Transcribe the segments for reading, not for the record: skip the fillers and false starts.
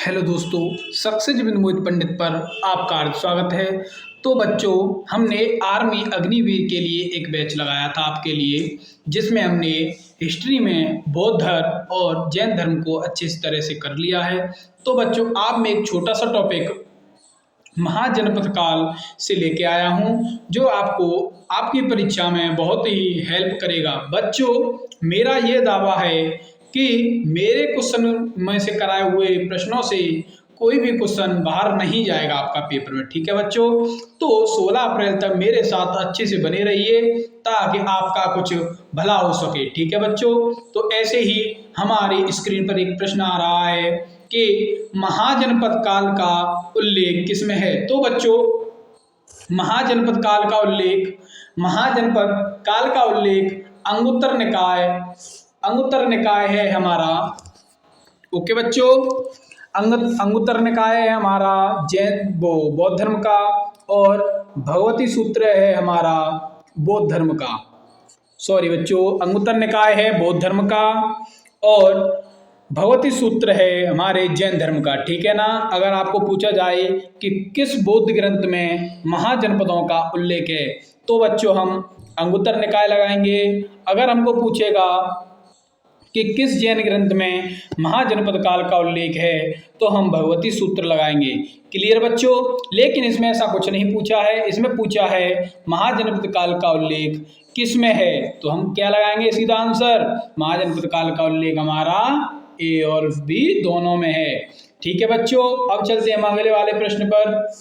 Hello दोस्तों, success with मोहित पंडित पर आपका हार्दिक स्वागत है। तो बच्चों, हमने आर्मी अग्निवीर के लिए एक बैच लगाया था आपके लिए, जिसमें हमने हिस्ट्री में बौद्ध धर्म और जैन धर्म को अच्छी तरह से कर लिया है। तो बच्चों, आज मैं एक छोटा सा टॉपिक महाजनपद काल से लेके आया हूँ, जो आपको आपकी परीक्षा में बहुत ही हेल्प करेगा। बच्चों, मेरा ये दावा है कि मेरे क्वेश्चन में से कराए हुए प्रश्नों से कोई भी क्वेश्चन बाहर नहीं जाएगा आपका पेपर में। ठीक है बच्चों, तो 16 अप्रैल तक मेरे साथ अच्छे से बने रहिए ताकि आपका कुछ भला हो सके। ठीक है बच्चों, तो ऐसे ही हमारी स्क्रीन पर एक प्रश्न आ रहा है कि महाजनपद काल का उल्लेख किसमें है। तो बच्चों, महाजनपद काल का उल्लेख अंगुत्तर निकाय है हमारा। ओके बच्चों, अंगुत्तर निकाय है हमारा बौद्ध धर्म का, और भगवती सूत्र है हमारा बौद्ध धर्म का। सॉरी बच्चों, अंगुत्तर निकाय है बौद्ध धर्म का और भगवती सूत्र है हमारे जैन धर्म का। ठीक है ना। अगर आपको पूछा जाए कि किस बौद्ध ग्रंथ में महाजनपदों का उल्लेख है, तो बच्चों हम अंगुत्तर निकाय लगाएंगे। अगर हमको पूछेगा कि किस जैन ग्रंथ में महाजनपद काल का उल्लेख है, तो हम भगवती सूत्र लगाएंगे। क्लियर बच्चों। लेकिन इसमें ऐसा कुछ नहीं पूछा है, इसमें पूछा है महाजनपद काल का उल्लेख किस में है, तो हम क्या लगाएंगे सीधा आंसर, महाजनपद काल का उल्लेख हमारा ए और बी दोनों में है। ठीक है बच्चों, अब चलते हैं अगले वाले प्रश्न पर।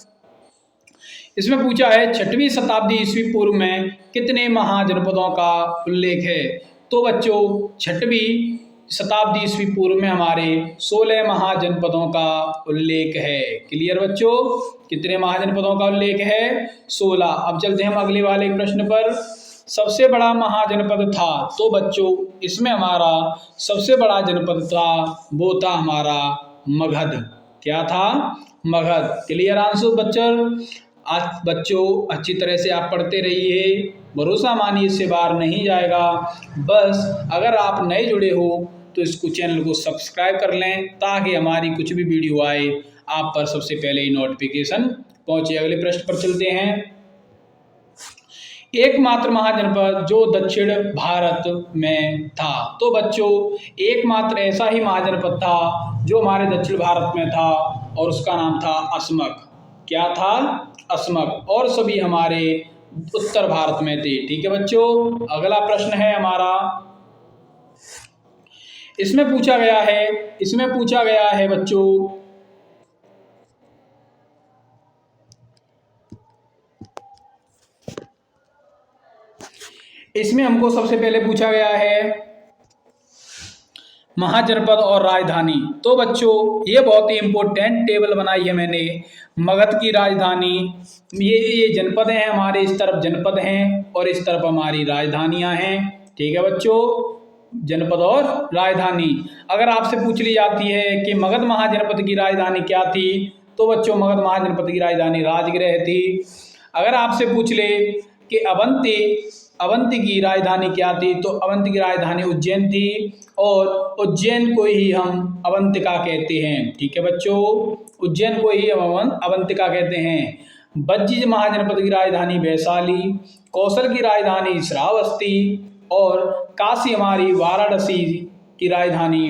इसमें पूछा है 6वीं शताब्दी ईस्वी पूर्व में कितने महाजनपदों का उल्लेख है। तो बच्चों, 6वीं शताब्दी ईस्वी पूर्व में हमारे 16 महाजनपदों का उल्लेख है। क्लियर बच्चों, कितने महाजनपदों का उल्लेख है, 16। अब चलते हैं हम अगले वाले प्रश्न पर। सबसे बड़ा महाजनपद था, तो बच्चों इसमें हमारा सबसे बड़ा जनपद था, वो था हमारा मगध। क्या था, मगध। क्लियर आंसर बच्चों अच्छी तरह से आप पढ़ते रहिए, भरोसा मानिए इससे बाहर नहीं जाएगा। बस अगर आप नए जुड़े हो तो इसको चैनल को सब्सक्राइब कर लें ताकि हमारी कुछ भी वीडियो आए आप पर सबसे पहले ही नोटिफिकेशन पहुंचे। अगले प्रश्न पर चलते हैं। एकमात्र महाजनपद जो दक्षिण भारत में था। तो बच्चों, एकमात्र ऐसा ही महाजनपद था जो हमारे दक्षिण भारत में था, और उसका नाम था अस्मक। क्या था, अस्मक। और सभी हमारे उत्तर भारत में थे। ठीक है बच्चों, अगला प्रश्न है हमारा। इसमें पूछा गया है बच्चों, इसमें हमको सबसे पहले पूछा गया है महाजनपद और राजधानी। तो बच्चों, ये बहुत ही इम्पोर्टेंट टेबल बनाई है मैंने। मगध की राजधानी, ये जनपद हैं हमारे, इस तरफ जनपद हैं और इस तरफ हमारी राजधानियां हैं। ठीक है बच्चों, जनपद और राजधानी। अगर आपसे पूछ ली जाती है कि मगध महाजनपद की राजधानी क्या थी, तो बच्चों मगध महाजनपद की राजधानी राजगृह थी। अगर आपसे पूछ ले कि अवंती की राजधानी क्या थी, तो अवंती की राजधानी उज्जैन थी, और उज्जैन को ही हम अवंतिका कहते हैं। ठीक है बच्चों, उज्जैन को ही हम अवंतिका कहते हैं। बज्जी महाजनपद की राजधानी वैशाली, कौशल की राजधानी श्रावस्ती, और काशी हमारी वाराणसी की राजधानी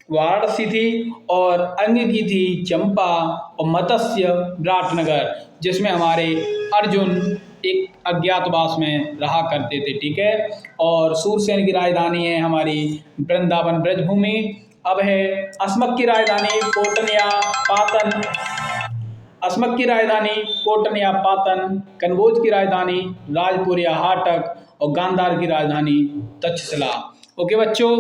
वाराणसी थी, और अंग की थी चंपा, और मत्स्य विराटनगर, जिसमें हमारे अर्जुन एक अज्ञातवास में रहा करते थे। ठीक है, और सूरसेन की राजधानी है हमारी वृंदावन ब्रजभूमि। अब है अस्मक की राजधानी कोटन या पाटन, कन्नौज की राजधानी राजपुर या हाटक, और गांधार की राजधानी तक्षशिला। ओके बच्चों,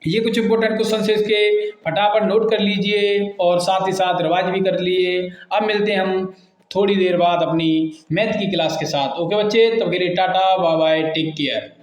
ये कुछ इंपॉर्टेंट क्वेश्चन है, इसके फटाफट नोट कर लीजिए और साथ ही साथ रिवाइज भी कर लिए। अब मिलते हैं हम थोड़ी देर बाद अपनी मैथ की क्लास के साथ। ओके बच्चे, तब के लिए tata bye bye, take care.